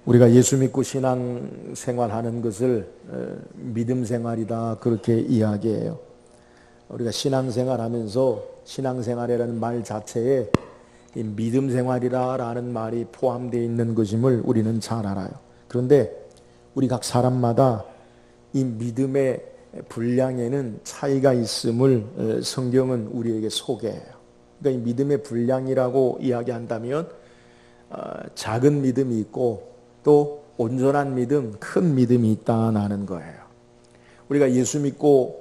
우리가 예수 믿고 신앙 생활하는 것을 믿음 생활이다 그렇게 이야기해요. 우리가 신앙 생활하면서 신앙생활이라는 말 자체에 이 믿음 생활이라는 말이 포함되어 있는 것임을 우리는 잘 알아요. 그런데 우리 각 사람마다 이 믿음의 분량에는 차이가 있음을 성경은 우리에게 소개해요. 그러니까 이 믿음의 분량이라고 이야기한다면 작은 믿음이 있고 또 온전한 믿음, 큰 믿음이 있다는 거예요. 우리가 예수 믿고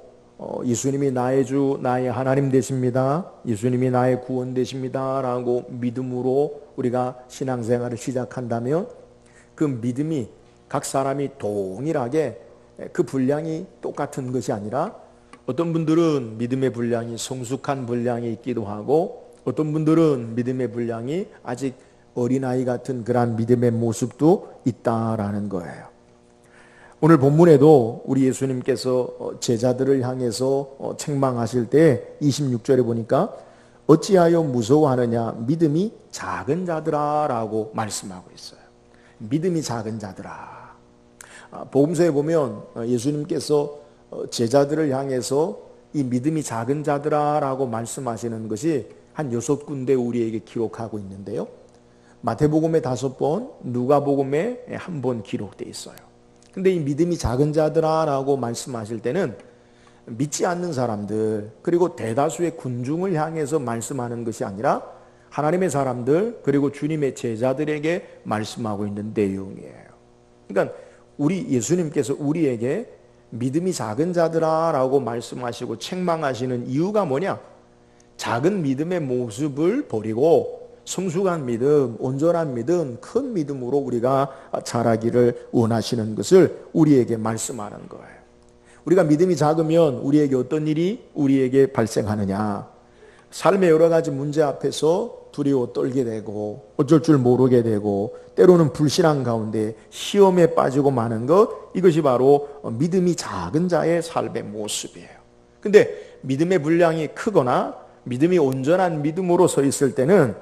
예수님이 나의 주, 나의 하나님 되십니다. 예수님이 나의 구원 되십니다. 라고 믿음으로 우리가 신앙생활을 시작한다면 그 믿음이 각 사람이 동일하게 그 분량이 똑같은 것이 아니라 어떤 분들은 믿음의 분량이 성숙한 분량이 있기도 하고 어떤 분들은 믿음의 분량이 아직 어린아이 같은 그런 믿음의 모습도 있다라는 거예요. 오늘 본문에도 우리 예수님께서 제자들을 향해서 책망하실 때 26절에 보니까 어찌하여 무서워하느냐 믿음이 작은 자들아 라고 말씀하고 있어요. 믿음이 작은 자들아. 복음서에 보면 예수님께서 제자들을 향해서 이 믿음이 작은 자들아 라고 말씀하시는 것이 한 6군데 우리에게 기록하고 있는데요. 마태복음에 5번, 누가복음에 1번 기록되어 있어요. 근데 이 믿음이 작은 자들아 라고 말씀하실 때는 믿지 않는 사람들 그리고 대다수의 군중을 향해서 말씀하는 것이 아니라 하나님의 사람들 그리고 주님의 제자들에게 말씀하고 있는 내용이에요. 그러니까 우리 예수님께서 우리에게 믿음이 작은 자들아 라고 말씀하시고 책망하시는 이유가 뭐냐? 작은 믿음의 모습을 버리고 성숙한 믿음, 온전한 믿음, 큰 믿음으로 우리가 자라기를 원하시는 것을 우리에게 말씀하는 거예요. 우리가 믿음이 작으면 우리에게 어떤 일이 우리에게 발생하느냐? 삶의 여러 가지 문제 앞에서 두려워 떨게 되고 어쩔 줄 모르게 되고 때로는 불신앙 가운데 시험에 빠지고 마는 것, 이것이 바로 믿음이 작은 자의 삶의 모습이에요. 근데 믿음의 분량이 크거나 믿음이 온전한 믿음으로 서 있을 때는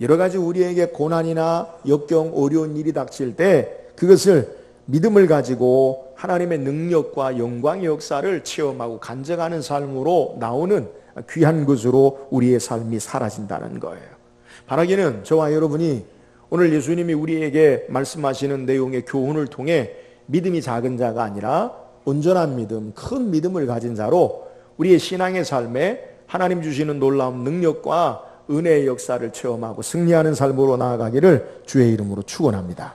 여러 가지 우리에게 고난이나 역경, 어려운 일이 닥칠 때 그것을 믿음을 가지고 하나님의 능력과 영광의 역사를 체험하고 간증하는 삶으로 나오는 귀한 것으로 우리의 삶이 사라진다는 거예요. 바라기는 저와 여러분이 오늘 예수님이 우리에게 말씀하시는 내용의 교훈을 통해 믿음이 작은 자가 아니라 온전한 믿음, 큰 믿음을 가진 자로 우리의 신앙의 삶에 하나님 주시는 놀라운 능력과 은혜의 역사를 체험하고 승리하는 삶으로 나아가기를 주의 이름으로 축원합니다.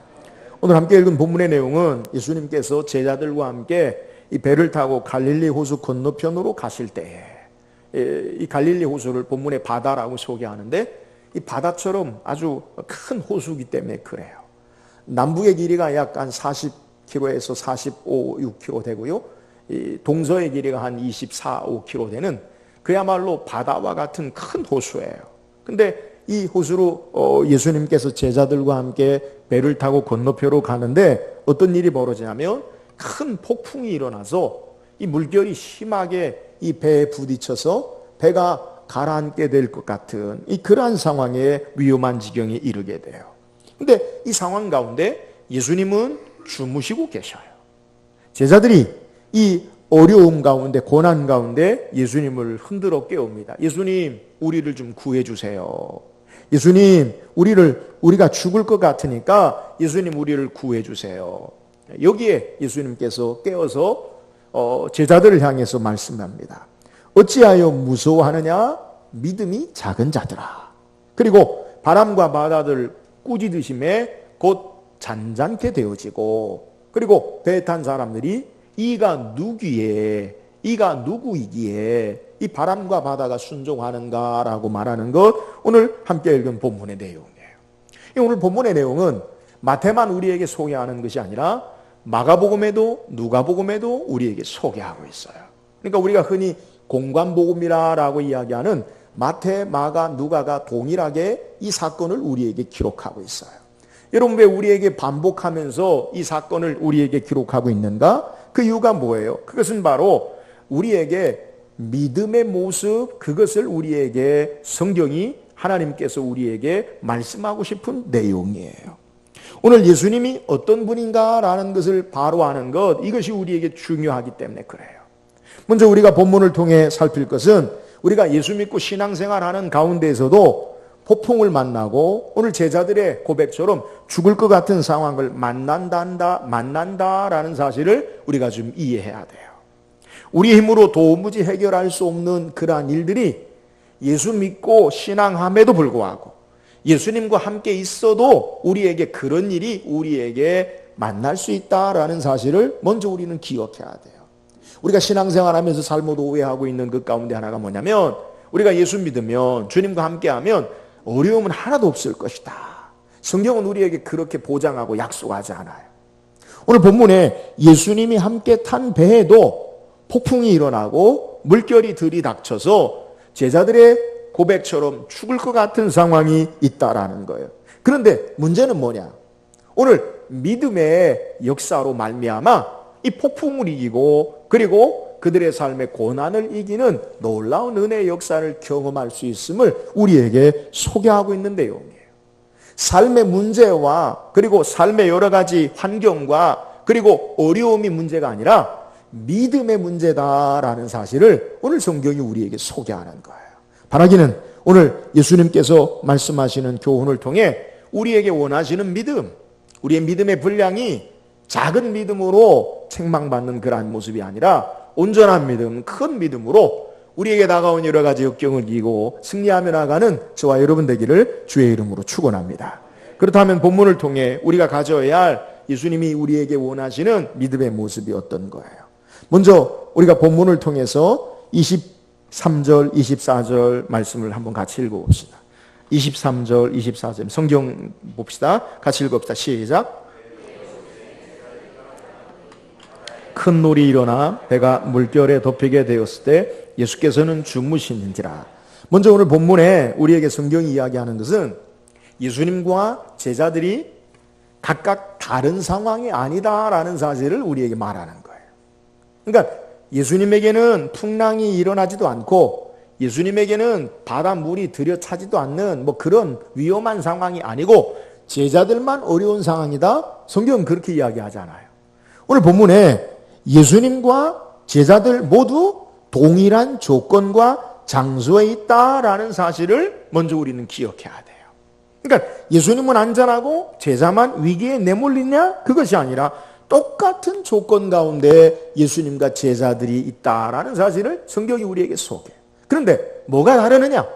오늘 함께 읽은 본문의 내용은 예수님께서 제자들과 함께 이 배를 타고 갈릴리 호수 건너편으로 가실 때에 이 갈릴리 호수를 본문의 바다라고 소개하는데 이 바다처럼 아주 큰 호수이기 때문에 그래요. 남북의 길이가 약 한 40km에서 45, 6km 되고요. 이 동서의 길이가 한 24, 5km 되는 그야말로 바다와 같은 큰 호수예요. 근데 이 호수로 예수님께서 제자들과 함께 배를 타고 건너편으로 가는데 어떤 일이 벌어지냐면 큰 폭풍이 일어나서 이 물결이 심하게 이 배에 부딪혀서 배가 가라앉게 될 것 같은 그러한 상황에 위험한 지경에 이르게 돼요. 근데 이 상황 가운데 예수님은 주무시고 계셔요. 제자들이 이 어려움 가운데 고난 가운데 예수님을 흔들어 깨웁니다. 예수님, 우리를 좀 구해 주세요. 예수님, 우리가 죽을 것 같으니까 예수님 우리를 구해 주세요. 여기에 예수님께서 깨어서 제자들을 향해서 말씀합니다. 어찌하여 무서워하느냐? 믿음이 작은 자들아. 그리고 바람과 바다들 꾸짖으심에 곧 잔잔케 되어지고 그리고 배에 탄 사람들이 이가 누구이기에 이 바람과 바다가 순종하는가라고 말하는 것, 오늘 함께 읽은 본문의 내용이에요. 오늘 본문의 내용은 마태만 우리에게 소개하는 것이 아니라 마가복음에도 누가복음에도 우리에게 소개하고 있어요. 그러니까 우리가 흔히 공관복음이라고 이야기하는 마태, 마가, 누가가 동일하게 이 사건을 우리에게 기록하고 있어요. 여러분, 왜 우리에게 반복하면서 이 사건을 우리에게 기록하고 있는가? 그 이유가 뭐예요? 그것은 바로 우리에게 믿음의 모습, 그것을 우리에게 성경이 하나님께서 우리에게 말씀하고 싶은 내용이에요. 오늘 예수님이 어떤 분인가라는 것을 바로 아는 것, 이것이 우리에게 중요하기 때문에 그래요. 먼저 우리가 본문을 통해 살필 것은 우리가 예수 믿고 신앙생활하는 가운데에서도 폭풍을 만나고 오늘 제자들의 고백처럼 죽을 것 같은 상황을 만난다라는 사실을 우리가 좀 이해해야 돼요. 우리 힘으로 도무지 해결할 수 없는 그러한 일들이 예수 믿고 신앙함에도 불구하고 예수님과 함께 있어도 우리에게 그런 일이 우리에게 만날 수 있다라는 사실을 먼저 우리는 기억해야 돼요. 우리가 신앙생활하면서 잘못 오해하고 있는 그 가운데 하나가 뭐냐면 우리가 예수 믿으면 주님과 함께하면 어려움은 하나도 없을 것이다. 성경은 우리에게 그렇게 보장하고 약속하지 않아요. 오늘 본문에 예수님이 함께 탄 배에도 폭풍이 일어나고 물결이 들이닥쳐서 제자들의 고백처럼 죽을 것 같은 상황이 있다라는 거예요. 그런데 문제는 뭐냐? 오늘 믿음의 역사로 말미암아 이 폭풍을 이기고 그리고 그들의 삶의 고난을 이기는 놀라운 은혜의 역사를 경험할 수 있음을 우리에게 소개하고 있는 내용이에요. 삶의 문제와 그리고 삶의 여러 가지 환경과 그리고 어려움이 문제가 아니라 믿음의 문제다라는 사실을 오늘 성경이 우리에게 소개하는 거예요. 바라기는 오늘 예수님께서 말씀하시는 교훈을 통해 우리에게 원하시는 믿음, 우리의 믿음의 분량이 작은 믿음으로 책망받는 그러한 모습이 아니라 온전한 믿음, 큰 믿음으로 우리에게 다가온 여러 가지 역경을 이기고 승리하며 나가는 저와 여러분 되기를 주의 이름으로 축원합니다. 그렇다면 본문을 통해 우리가 가져야 할 예수님이 우리에게 원하시는 믿음의 모습이 어떤 거예요? 먼저 우리가 본문을 통해서 23절, 24절 말씀을 한번 같이 읽어봅시다. 23절, 24절 성경 봅시다. 같이 읽어봅시다. 시작. 큰 놀이 일어나 배가 물결에 덮이게 되었을 때 예수께서는 주무시는지라. 먼저 오늘 본문에 우리에게 성경이 이야기하는 것은 예수님과 제자들이 각각 다른 상황이 아니다라는 사실을 우리에게 말하는 거예요. 그러니까 예수님에게는 풍랑이 일어나지도 않고 예수님에게는 바닷물이 들여차지도 않는 뭐 그런 위험한 상황이 아니고 제자들만 어려운 상황이다. 성경은 그렇게 이야기하잖아요. 오늘 본문에 예수님과 제자들 모두 동일한 조건과 장소에 있다라는 사실을 먼저 우리는 기억해야 돼요. 그러니까 예수님은 안전하고 제자만 위기에 내몰리냐? 그것이 아니라 똑같은 조건 가운데 예수님과 제자들이 있다라는 사실을 성경이 우리에게 소개해요. 그런데 뭐가 다르느냐?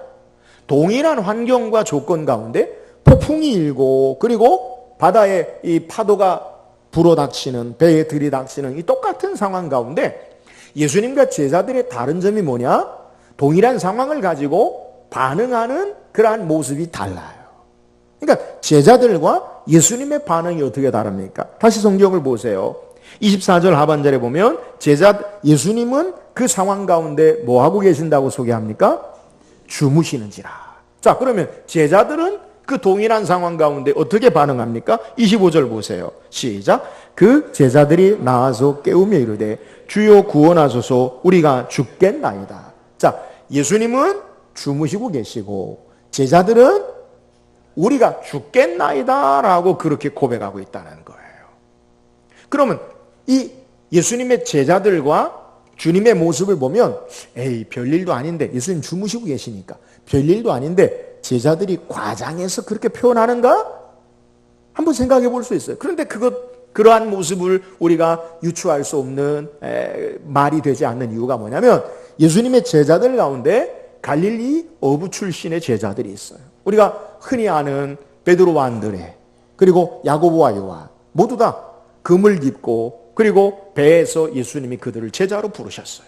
동일한 환경과 조건 가운데 폭풍이 일고 그리고 바다에 이 파도가 불어닥치는 배에 들이닥치는 이 똑같은 상황 가운데 예수님과 제자들의 다른 점이 뭐냐? 동일한 상황을 가지고 반응하는 그러한 모습이 달라요. 그러니까 제자들과 예수님의 반응이 어떻게 다릅니까? 다시 성경을 보세요. 24절 하반절에 보면 예수님은 그 상황 가운데 뭐 하고 계신다고 소개합니까? 주무시는지라. 자, 그러면 제자들은 그 동일한 상황 가운데 어떻게 반응합니까? 25절 보세요. 시작. 그 제자들이 나와서 깨우며 이르되 주여 구원하소서 우리가 죽겠나이다. 자, 예수님은 주무시고 계시고 제자들은 우리가 죽겠나이다 라고 그렇게 고백하고 있다는 거예요. 그러면 이 예수님의 제자들과 주님의 모습을 보면 에이 별일도 아닌데 예수님 주무시고 계시니까 별일도 아닌데 제자들이 과장해서 그렇게 표현하는가? 한번 생각해 볼 수 있어요. 그런데 그러한 모습을 우리가 유추할 수 없는 말이 되지 않는 이유가 뭐냐면 예수님의 제자들 가운데 갈릴리 어부 출신의 제자들이 있어요. 우리가 흔히 아는 베드로와 안드레 그리고 야고보와 요한 모두 다 금을 깁고 그리고 배에서 예수님이 그들을 제자로 부르셨어요.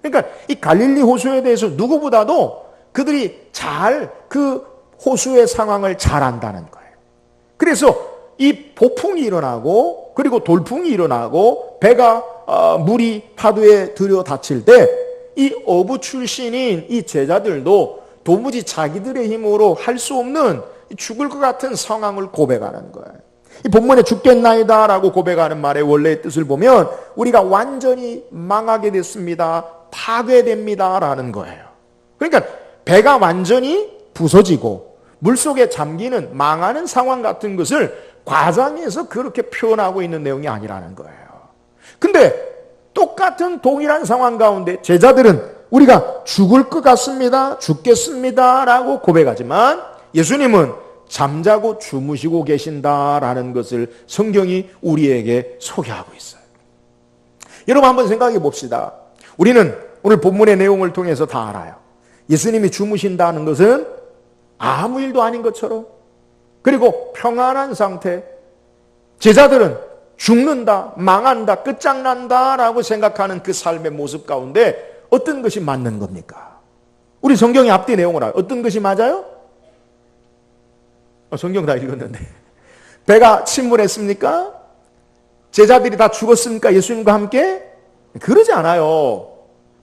그러니까 이 갈릴리 호수에 대해서 누구보다도 그들이 잘 그 호수의 상황을 잘 안다는 거예요. 그래서 이 폭풍이 일어나고 그리고 돌풍이 일어나고 배가 물이 파도에 들여닥칠 때 이 어부 출신인 이 제자들도 도무지 자기들의 힘으로 할 수 없는 죽을 것 같은 상황을 고백하는 거예요. 이 본문에 죽겠나이다 라고 고백하는 말의 원래의 뜻을 보면 우리가 완전히 망하게 됐습니다. 파괴됩니다 라는 거예요. 그러니까 배가 완전히 부서지고 물속에 잠기는 망하는 상황 같은 것을 과장해서 그렇게 표현하고 있는 내용이 아니라는 거예요. 근데 똑같은 동일한 상황 가운데 제자들은 우리가 죽을 것 같습니다, 죽겠습니다 라고 고백하지만 예수님은 잠자고 주무시고 계신다라는 것을 성경이 우리에게 소개하고 있어요. 여러분 한번 생각해 봅시다. 우리는 오늘 본문의 내용을 통해서 다 알아요. 예수님이 주무신다는 것은 아무 일도 아닌 것처럼, 그리고 평안한 상태, 제자들은 죽는다, 망한다, 끝장난다 라고 생각하는 그 삶의 모습 가운데 어떤 것이 맞는 겁니까? 우리 성경의 앞뒤 내용을 알아요. 어떤 것이 맞아요? 성경 다 읽었는데 배가 침몰했습니까? 제자들이 다 죽었습니까? 예수님과 함께? 그러지 않아요.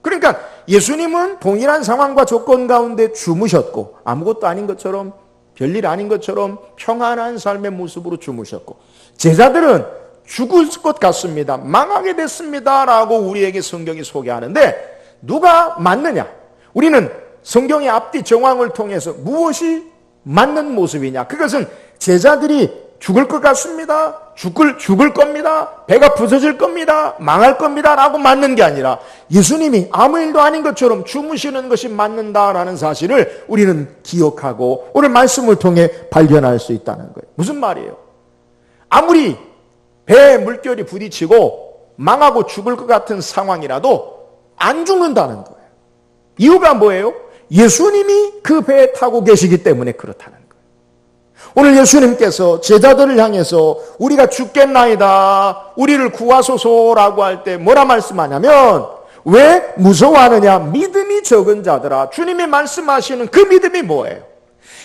그러니까 예수님은 동일한 상황과 조건 가운데 주무셨고 아무것도 아닌 것처럼, 별일 아닌 것처럼 평안한 삶의 모습으로 주무셨고, 제자들은 죽을 것 같습니다, 망하게 됐습니다 라고 우리에게 성경이 소개하는데 누가 맞느냐? 우리는 성경의 앞뒤 정황을 통해서 무엇이 맞는 모습이냐? 그것은 제자들이 죽을 것 같습니다, 죽을 겁니다, 배가 부서질 겁니다, 망할 겁니다 라고 맞는 게 아니라 예수님이 아무 일도 아닌 것처럼 주무시는 것이 맞는다라는 사실을 우리는 기억하고 오늘 말씀을 통해 발견할 수 있다는 거예요. 무슨 말이에요? 아무리 배에 물결이 부딪히고 망하고 죽을 것 같은 상황이라도 안 죽는다는 거예요. 이유가 뭐예요? 예수님이 그 배에 타고 계시기 때문에 그렇다는 거예요. 오늘 예수님께서 제자들을 향해서 우리가 죽겠나이다, 우리를 구하소서라고 할 때 뭐라 말씀하냐면, 왜 무서워하느냐, 믿음이 적은 자들아. 주님이 말씀하시는 그 믿음이 뭐예요?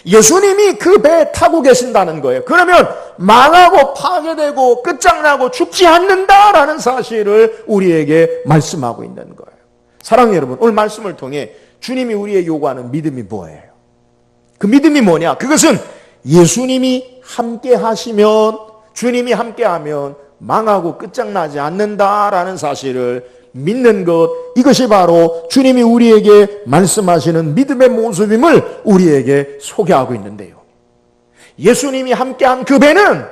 예수님이 그 배에 타고 계신다는 거예요. 그러면 망하고 파괴되고 끝장나고 죽지 않는다라는 사실을 우리에게 말씀하고 있는 거예요. 사랑하는 여러분, 오늘 말씀을 통해 주님이 우리에게 요구하는 믿음이 뭐예요? 그 믿음이 뭐냐? 그것은 예수님이 함께 하시면, 주님이 함께 하면 망하고 끝장나지 않는다라는 사실을 믿는 것, 이것이 바로 주님이 우리에게 말씀하시는 믿음의 모습임을 우리에게 소개하고 있는데요. 예수님이 함께한 그 배는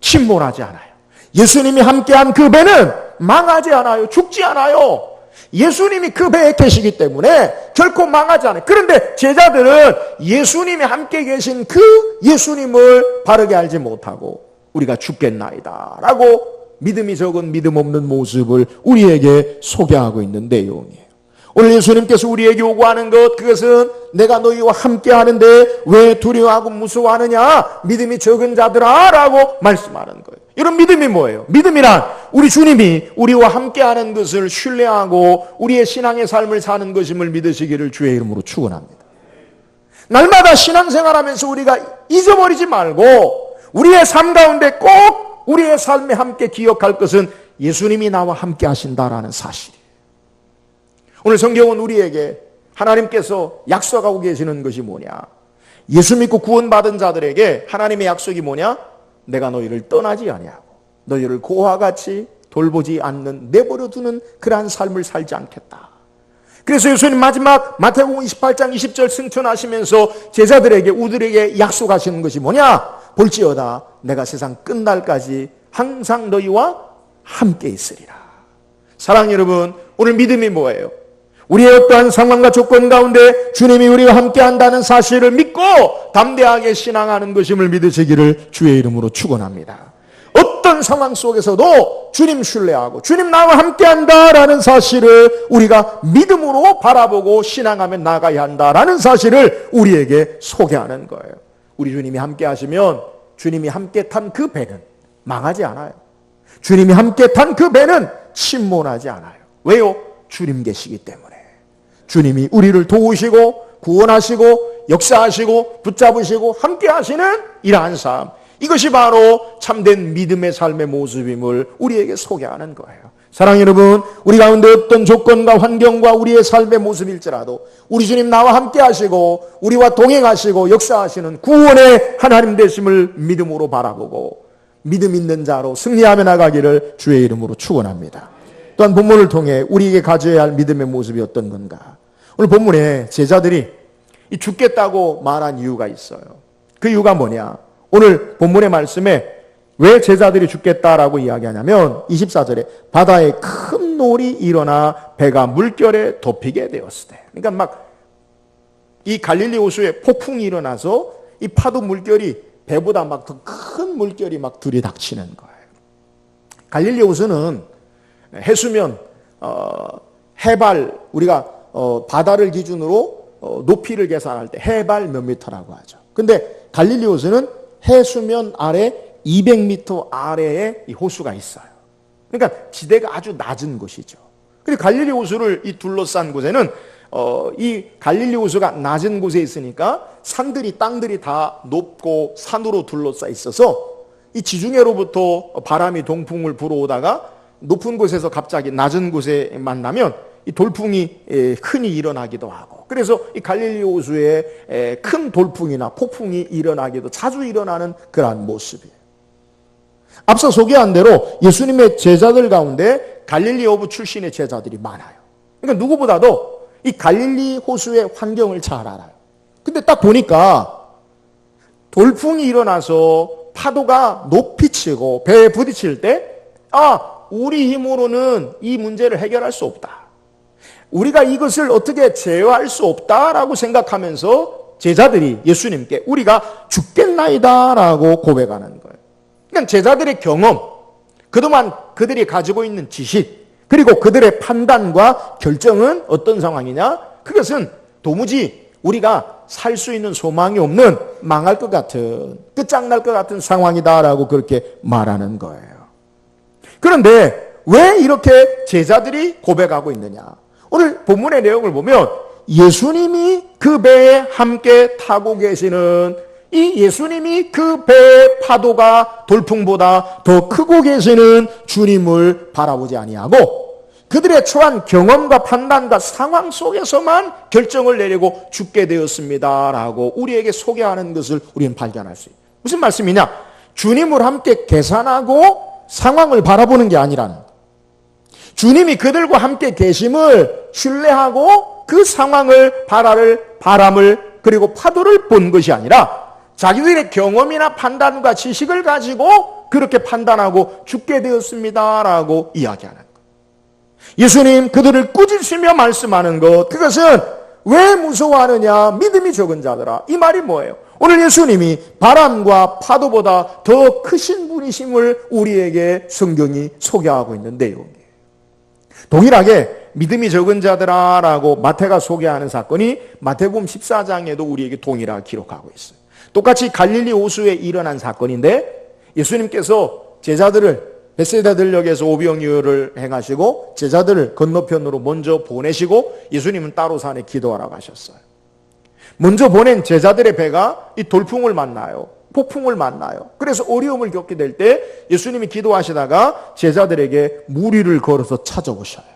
침몰하지 않아요. 예수님이 함께한 그 배는 망하지 않아요. 죽지 않아요. 예수님이 그 배에 계시기 때문에 결코 망하지 않아요. 그런데 제자들은 예수님이 함께 계신 그 예수님을 바르게 알지 못하고 우리가 죽겠나이다 라고 믿음이 적은 믿음 없는 모습을 우리에게 소개하고 있는 내용이에요. 오늘 예수님께서 우리에게 요구하는 것, 그것은 내가 너희와 함께 하는데 왜 두려워하고 무서워하느냐, 믿음이 적은 자들아 라고 말씀하는 거예요. 이런 믿음이 뭐예요? 믿음이란 우리 주님이 우리와 함께 하는 것을 신뢰하고 우리의 신앙의 삶을 사는 것임을 믿으시기를 주의 이름으로 축원합니다. 날마다 신앙생활하면서 우리가 잊어버리지 말고 우리의 삶 가운데 꼭 우리의 삶에 함께 기억할 것은 예수님이 나와 함께 하신다라는 사실이에요. 오늘 성경은 우리에게 하나님께서 약속하고 계시는 것이 뭐냐? 예수 믿고 구원받은 자들에게 하나님의 약속이 뭐냐? 내가 너희를 떠나지 아니하고 너희를 고와 같이 돌보지 않는, 내버려 두는 그러한 삶을 살지 않겠다. 그래서 예수님 마지막 마태복음 28장 20절 승천하시면서 제자들에게, 우리에게 약속하시는 것이 뭐냐? 볼지어다 내가 세상 끝날까지 항상 너희와 함께 있으리라. 사랑하는 여러분, 오늘 믿음이 뭐예요? 우리의 어떠한 상황과 조건 가운데 주님이 우리와 함께 한다는 사실을 믿고 담대하게 신앙하는 것임을 믿으시기를 주의 이름으로 축원합니다. 어떤 상황 속에서도 주님 신뢰하고 주님 나와 함께 한다라는 사실을 우리가 믿음으로 바라보고 신앙하며 나가야 한다라는 사실을 우리에게 소개하는 거예요. 우리 주님이 함께 하시면 주님이 함께 탄 그 배는 망하지 않아요. 주님이 함께 탄 그 배는 침몰하지 않아요. 왜요? 주님 계시기 때문에. 주님이 우리를 도우시고 구원하시고 역사하시고 붙잡으시고 함께 하시는 이러한 삶, 이것이 바로 참된 믿음의 삶의 모습임을 우리에게 소개하는 거예요. 사랑하는 여러분, 우리 가운데 어떤 조건과 환경과 우리의 삶의 모습일지라도 우리 주님 나와 함께 하시고 우리와 동행하시고 역사하시는 구원의 하나님 되심을 믿음으로 바라보고 믿음 있는 자로 승리하며 나가기를 주의 이름으로 축원합니다. 또한 본문을 통해 우리에게 가져야 할 믿음의 모습이 어떤 건가? 오늘 본문에 제자들이 죽겠다고 말한 이유가 있어요. 그 이유가 뭐냐? 오늘 본문의 말씀에 왜 제자들이 죽겠다라고 이야기하냐면 24절에 바다에 큰 놀이 일어나 배가 물결에 덮이게 되었을 때, 그러니까 막 이 갈릴리 호수에 폭풍이 일어나서 이 파도 물결이 배보다 막 더 큰 물결이 막 들이닥치는 거예요. 갈릴리 호수는 해수면 해발, 우리가 바다를 기준으로 높이를 계산할 때 해발 몇 미터라고 하죠. 근데 갈릴리 호수는 해수면 아래 200m 아래에 이 호수가 있어요. 그러니까 지대가 아주 낮은 곳이죠. 그리고 갈릴리 호수를 이 둘러싼 곳에는 이 갈릴리 호수가 낮은 곳에 있으니까 산들이, 땅들이 다 높고 산으로 둘러싸 있어서 이 지중해로부터 바람이 동풍을 불어오다가 높은 곳에서 갑자기 낮은 곳에 만나면 이 돌풍이 흔히 일어나기도 하고, 그래서 이 갈릴리 호수에 큰 돌풍이나 폭풍이 일어나기도 자주 일어나는 그러한 모습이에요. 앞서 소개한 대로 예수님의 제자들 가운데 갈릴리 어부 출신의 제자들이 많아요. 그러니까 누구보다도 이 갈릴리 호수의 환경을 잘 알아요. 근데 딱 보니까 돌풍이 일어나서 파도가 높이 치고 배에 부딪힐 때, 우리 힘으로는 이 문제를 해결할 수 없다, 우리가 이것을 어떻게 제어할 수 없다라고 생각하면서 제자들이 예수님께 우리가 죽겠나이다 라고 고백하는 거예요. 그러니까 제자들의 경험, 그동안 그들이 가지고 있는 지식, 그리고 그들의 판단과 결정은 어떤 상황이냐? 그것은 도무지 우리가 살 수 있는 소망이 없는, 망할 것 같은, 끝장날 것 같은 상황이다라고 그렇게 말하는 거예요. 그런데 왜 이렇게 제자들이 고백하고 있느냐? 오늘 본문의 내용을 보면 예수님이 그 배에 함께 타고 계시는, 이 예수님이 그 배의 파도가 돌풍보다 더 크고 계시는 주님을 바라보지 아니하고 그들의 처한 경험과 판단과 상황 속에서만 결정을 내리고 죽게 되었습니다라고 우리에게 소개하는 것을 우리는 발견할 수 있어요. 무슨 말씀이냐? 주님을 함께 계산하고 상황을 바라보는 게 아니라는, 주님이 그들과 함께 계심을 신뢰하고 그 상황을, 바람을 그리고 파도를 본 것이 아니라 자기들의 경험이나 판단과 지식을 가지고 그렇게 판단하고 죽게 되었습니다라고 이야기하는 것. 예수님 그들을 꾸짖으며 말씀하는 것, 그것은 왜 무서워하느냐? 믿음이 적은 자들아. 이 말이 뭐예요? 오늘 예수님이 바람과 파도보다 더 크신 분이심을 우리에게 성경이 소개하고 있는 내용이에요. 동일하게 믿음이 적은 자들아 라고 마태가 소개하는 사건이 마태복음 14장에도 우리에게 동일하게 기록하고 있어요. 똑같이 갈릴리 호수에 일어난 사건인데 예수님께서 제자들을 벳세다 들녘에서 오병이어를 행하시고 제자들을 건너편으로 먼저 보내시고 예수님은 따로 산에 기도하러 가셨어요. 먼저 보낸 제자들의 배가 이 돌풍을 만나요. 폭풍을 만나요. 그래서 어려움을 겪게 될 때 예수님이 기도하시다가 제자들에게 무리를 걸어서 찾아오셔요.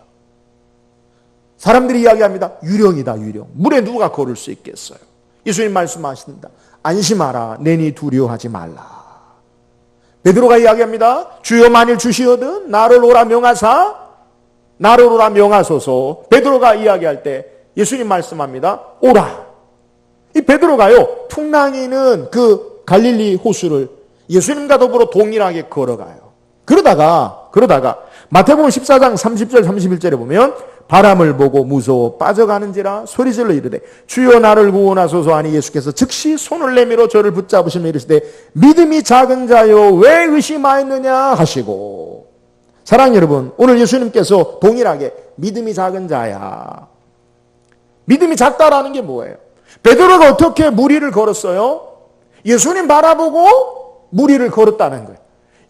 사람들이 이야기합니다. 유령이다, 유령. 물에 누가 걸을 수 있겠어요? 예수님 말씀하십니다. 안심하라, 내니 두려워하지 말라. 베드로가 이야기합니다. 주여 만일 주시거든 나를 오라 명하사, 나를 오라 명하소서. 베드로가 이야기할 때 예수님 말씀합니다. 오라. 이 베드로가요, 풍랑이는 그 갈릴리 호수를 예수님과 더불어 동일하게 걸어가요. 그러다가 마태복음 14장 30절 31절에 보면 바람을 보고 무서워 빠져가는지라 소리질러 이르되 주여 나를 구원하소서 하니 예수께서 즉시 손을 내밀어 저를 붙잡으시며 이르시되 믿음이 작은 자여 왜 의심하였느냐 하시고. 사랑하는 여러분, 오늘 예수님께서 동일하게 믿음이 작은 자야. 믿음이 작다라는 게 뭐예요? 베드로가 어떻게 무리를 걸었어요? 예수님 바라보고 무리를 걸었다는 거예요.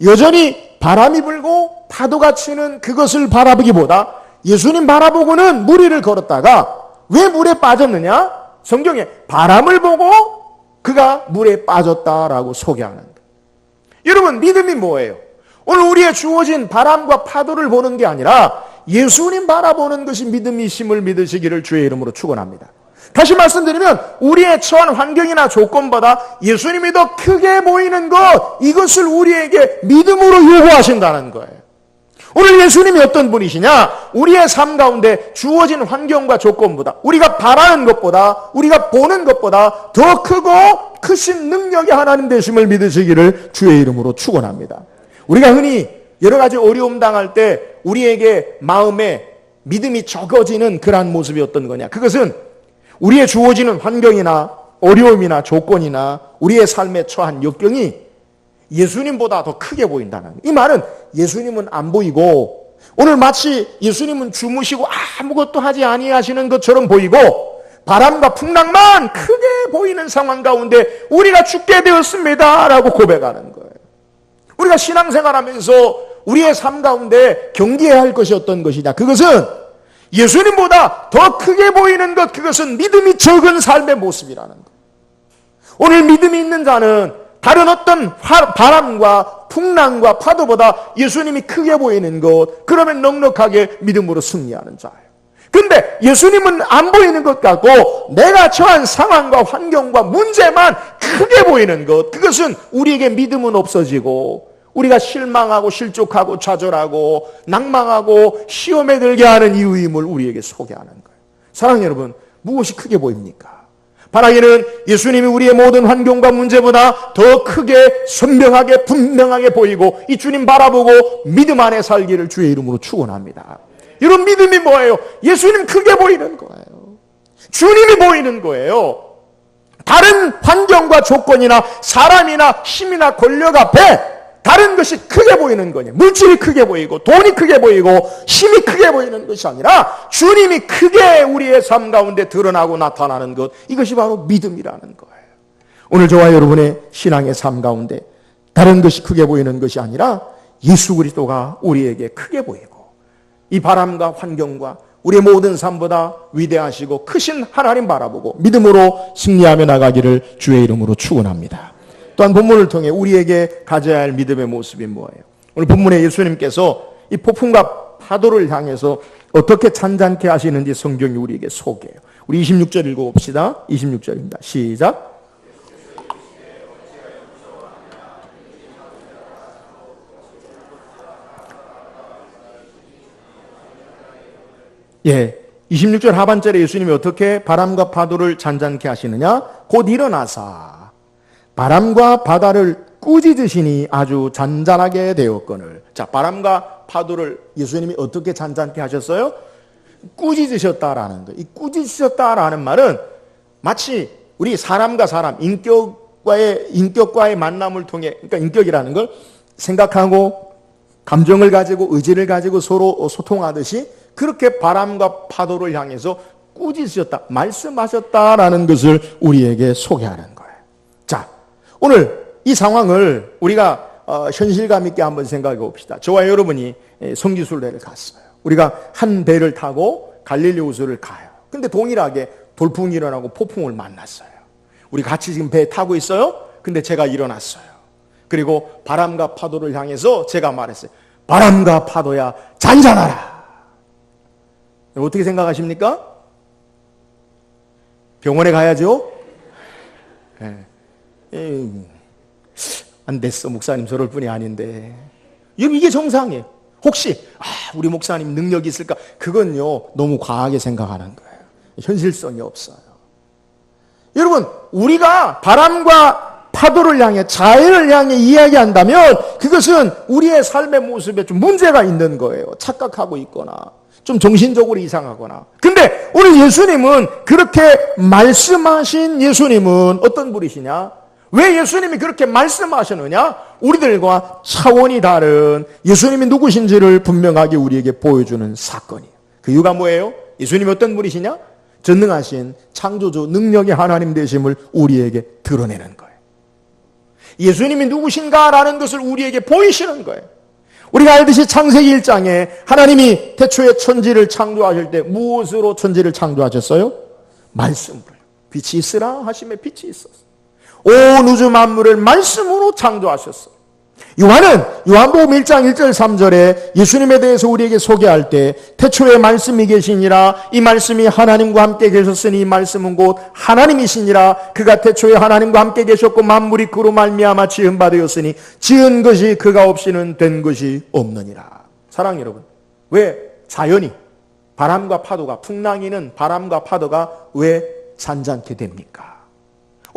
여전히 바람이 불고 파도가 치는 그것을 바라보기보다 예수님 바라보고는 무리를 걸었다가 왜 물에 빠졌느냐? 성경에 바람을 보고 그가 물에 빠졌다라고 소개하는 거예요. 여러분, 믿음이 뭐예요? 오늘 우리의 주어진 바람과 파도를 보는 게 아니라 예수님 바라보는 것이 믿음이심을 믿으시기를 주의 이름으로 축원합니다. 다시 말씀드리면 우리의 처한 환경이나 조건보다 예수님이 더 크게 보이는 것, 이것을 우리에게 믿음으로 요구하신다는 거예요. 오늘 예수님이 어떤 분이시냐? 우리의 삶 가운데 주어진 환경과 조건보다, 우리가 바라는 것보다, 우리가 보는 것보다 더 크고 크신 능력의 하나님 되심을 믿으시기를 주의 이름으로 축원합니다. 우리가 흔히 여러 가지 어려움 당할 때 우리에게 마음에 믿음이 적어지는 그러한 모습이 어떤 거냐? 그것은 우리의 주어지는 환경이나 어려움이나 조건이나 우리의 삶에 처한 역경이 예수님보다 더 크게 보인다는 거예요. 이 말은 예수님은 안 보이고 오늘 마치 예수님은 주무시고 아무것도 하지 아니하시는 것처럼 보이고 바람과 풍랑만 크게 보이는 상황 가운데 우리가 죽게 되었습니다 라고 고백하는 거예요. 우리가 신앙생활하면서 우리의 삶 가운데 경계해야 할 것이 어떤 것이냐? 그것은 예수님보다 더 크게 보이는 것, 그것은 믿음이 적은 삶의 모습이라는 것. 오늘 믿음이 있는 자는 다른 어떤 바람과 풍랑과 파도보다 예수님이 크게 보이는 것, 그러면 넉넉하게 믿음으로 승리하는 자예요. 근데 예수님은 안 보이는 것 같고 내가 처한 상황과 환경과 문제만 크게 보이는 것, 그것은 우리에게 믿음은 없어지고 우리가 실망하고 실족하고 좌절하고 낭망하고 시험에 들게 하는 이유임을 우리에게 소개하는 거예요. 사랑하는 여러분, 무엇이 크게 보입니까? 바라기는 예수님이 우리의 모든 환경과 문제보다 더 크게 선명하게 분명하게 보이고 이 주님 바라보고 믿음 안에 살기를 주의 이름으로 축원합니다. 여러분, 믿음이 뭐예요? 예수님 크게 보이는 거예요. 주님이 보이는 거예요. 다른 환경과 조건이나 사람이나 힘이나 권력 앞에 다른 것이 크게 보이는 거냐? 물질이 크게 보이고 돈이 크게 보이고 힘이 크게 보이는 것이 아니라 주님이 크게 우리의 삶 가운데 드러나고 나타나는 것, 이것이 바로 믿음이라는 거예요. 오늘 저와 여러분의 신앙의 삶 가운데 다른 것이 크게 보이는 것이 아니라 예수 그리스도가 우리에게 크게 보이고 이 바람과 환경과 우리의 모든 삶보다 위대하시고 크신 하나님 바라보고 믿음으로 승리하며 나가기를 주의 이름으로 축원합니다. 또한 본문을 통해 우리에게 가져야 할 믿음의 모습이 뭐예요? 오늘 본문에 예수님께서 이 폭풍과 파도를 향해서 어떻게 잔잔케 하시는지 성경이 우리에게 소개해요. 우리 26절 읽어봅시다. 26절입니다. 시작. 예, 26절 하반절에 예수님이 어떻게 바람과 파도를 잔잔케 하시느냐? 곧 일어나사 바람과 바다를 꾸짖으시니 아주 잔잔하게 되었거늘. 자, 바람과 파도를 예수님이 어떻게 잔잔케 하셨어요? 꾸짖으셨다라는 거예요. 이 꾸짖으셨다라는 말은 마치 우리 사람과 사람, 인격과의 만남을 통해, 그러니까 인격이라는 걸 생각하고 감정을 가지고 의지를 가지고 서로 소통하듯이 그렇게 바람과 파도를 향해서 꾸짖으셨다, 말씀하셨다라는 것을 우리에게 소개하는 거예요. 자, 오늘 이 상황을 우리가 현실감 있게 한번 생각해 봅시다. 저와 여러분이 성지순례를 갔어요. 우리가 한 배를 타고 갈릴리 호수를 가요. 근데 동일하게 돌풍이 일어나고 폭풍을 만났어요. 우리 같이 지금 배에 타고 있어요. 근데 제가 일어났어요. 그리고 바람과 파도를 향해서 제가 말했어요. 바람과 파도야, 잔잔하라. 어떻게 생각하십니까? 병원에 가야죠? 네. 안 됐어, 목사님 저럴 뿐이 아닌데. 이게 정상이에요. 혹시 우리 목사님 능력이 있을까? 그건요 너무 과하게 생각하는 거예요. 현실성이 없어요. 여러분, 우리가 바람과 파도를 향해, 자연을 향해 이야기한다면 그것은 우리의 삶의 모습에 좀 문제가 있는 거예요. 착각하고 있거나 좀 정신적으로 이상하거나. 근데 오늘 예수님은, 그렇게 말씀하신 예수님은 어떤 분이시냐? 왜 예수님이 그렇게 말씀하셨느냐? 우리들과 차원이 다른 예수님이 누구신지를 분명하게 우리에게 보여주는 사건이에요. 그 이유가 뭐예요? 예수님이 어떤 분이시냐? 전능하신 창조주 능력의 하나님 되심을 우리에게 드러내는 거예요. 예수님이 누구신가라는 것을 우리에게 보이시는 거예요. 우리가 알듯이 창세기 1장에 하나님이 태초에 천지를 창조하실 때 무엇으로 천지를 창조하셨어요? 말씀으로. 빛이 있으라 하심에 빛이 있었어요. 온 우주 만물을 말씀으로 창조하셨어요. 요한은 요한복음 1장 1절 3절에 예수님에 대해서 우리에게 소개할 때 태초에 말씀이 계시니라, 이 말씀이 하나님과 함께 계셨으니 이 말씀은 곧 하나님이시니라, 그가 태초에 하나님과 함께 계셨고 만물이 그로 말미암아 지은 바 되었으니 지은 것이 그가 없이는 된 것이 없느니라. 사랑하는 여러분, 왜 자연이, 바람과 파도가, 풍랑이는 바람과 파도가 왜 잔잔케 됩니까?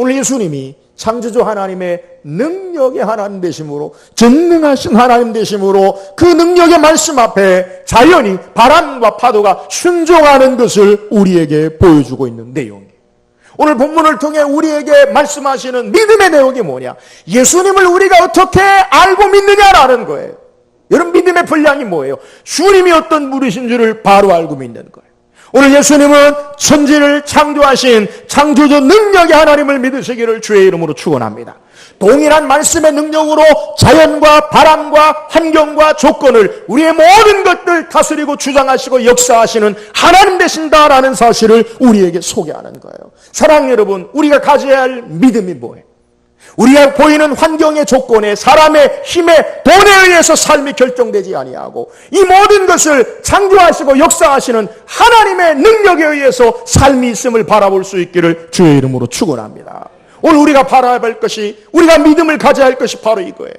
오늘 예수님이 창조주 하나님의 능력의 하나님 되심으로, 전능하신 하나님 되심으로 그 능력의 말씀 앞에 자연이, 바람과 파도가 순종하는 것을 우리에게 보여주고 있는 내용이에요. 오늘 본문을 통해 우리에게 말씀하시는 믿음의 내용이 뭐냐? 예수님을 우리가 어떻게 알고 믿느냐라는 거예요. 여러분, 믿음의 분량이 뭐예요? 주님이 어떤 분이신 줄을 바로 알고 믿는 거예요. 오늘 예수님은 천지를 창조하신 창조주 능력의 하나님을 믿으시기를 주의 이름으로 축원합니다. 동일한 말씀의 능력으로 자연과 바람과 환경과 조건을, 우리의 모든 것들 다스리고 주장하시고 역사하시는 하나님 되신다라는 사실을 우리에게 소개하는 거예요. 사랑하는 여러분, 우리가 가져야 할 믿음이 뭐예요? 우리가 보이는 환경의 조건에, 사람의 힘에, 돈에 의해서 삶이 결정되지 아니하고 이 모든 것을 창조하시고 역사하시는 하나님의 능력에 의해서 삶이 있음을 바라볼 수 있기를 주의 이름으로 축원합니다. 오늘 우리가 바라야 할 것이, 우리가 믿음을 가져야 할 것이 바로 이거예요.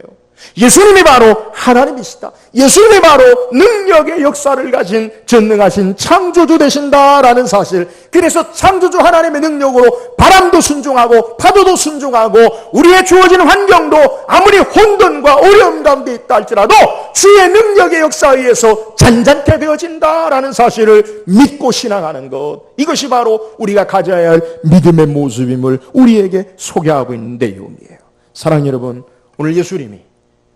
예수님이 바로 하나님이시다. 예수님이 바로 능력의 역사를 가진 전능하신 창조주 되신다라는 사실. 그래서 창조주 하나님의 능력으로 바람도 순종하고 파도도 순종하고 우리의 주어지는 환경도 아무리 혼돈과 어려움 가운데 있다 할지라도 주의 능력의 역사에 의해서 잔잔케 되어진다라는 사실을 믿고 신앙하는 것, 이것이 바로 우리가 가져야 할 믿음의 모습임을 우리에게 소개하고 있는 내용이에요. 사랑하는 여러분, 오늘 예수님이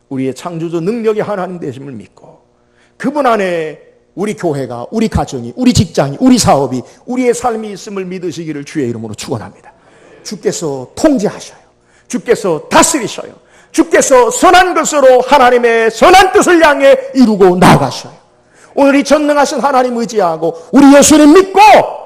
우리의 창조주 능력의 하나님 되심을 믿고 그분 안에 우리 교회가, 우리 가정이, 우리 직장이, 우리 사업이, 우리의 삶이 있음을 믿으시기를 주의 이름으로 축원합니다. 주께서 통제하셔요. 주께서 다스리셔요. 주께서 선한 것으로 하나님의 선한 뜻을 향해 이루고 나아가셔요. 오늘 이 전능하신 하나님 의지하고 우리 예수님 믿고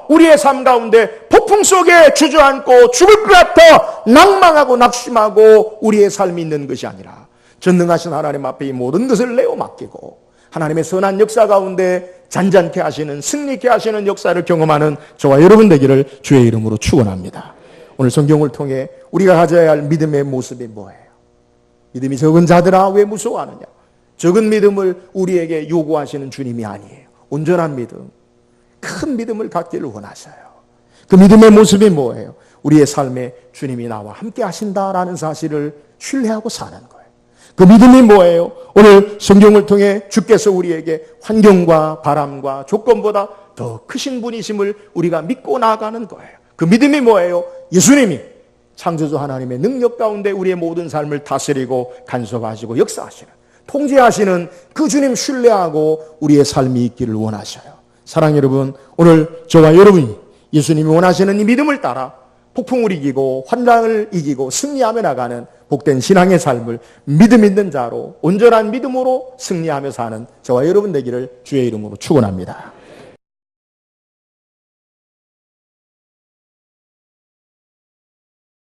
우리의 삶 가운데 폭풍 속에 주저앉고 죽을 것 같아 낭망하고 낙심하고 우리의 삶이 있는 것이 아니라 전능하신 하나님 앞에 이 모든 것을 내어 맡기고 하나님의 선한 역사 가운데 잔잔케 하시는, 승리케 하시는 역사를 경험하는 저와 여러분 되기를 주의 이름으로 축원합니다. 오늘 성경을 통해 우리가 가져야 할 믿음의 모습이 뭐예요? 믿음이 적은 자들아 왜 무서워하느냐? 적은 믿음을 우리에게 요구하시는 주님이 아니에요. 온전한 믿음, 큰 믿음을 갖기를 원하셔요. 그 믿음의 모습이 뭐예요? 우리의 삶에 주님이 나와 함께 하신다라는 사실을 신뢰하고 사는 거예요. 그 믿음이 뭐예요? 오늘 성경을 통해 주께서 우리에게 환경과 바람과 조건보다 더 크신 분이심을 우리가 믿고 나아가는 거예요. 그 믿음이 뭐예요? 예수님이 창조주 하나님의 능력 가운데 우리의 모든 삶을 다스리고 간섭하시고 역사하시는, 통제하시는 그 주님 신뢰하고 우리의 삶이 있기를 원하셔요. 사랑하는 여러분, 오늘 저와 여러분이 예수님이 원하시는 이 믿음을 따라 폭풍을 이기고 환란을 이기고 승리하며 나가는 복된 신앙의 삶을 믿음 있는 자로 온전한 믿음으로 승리하며 사는 저와 여러분 되기를 주의 이름으로 축원합니다.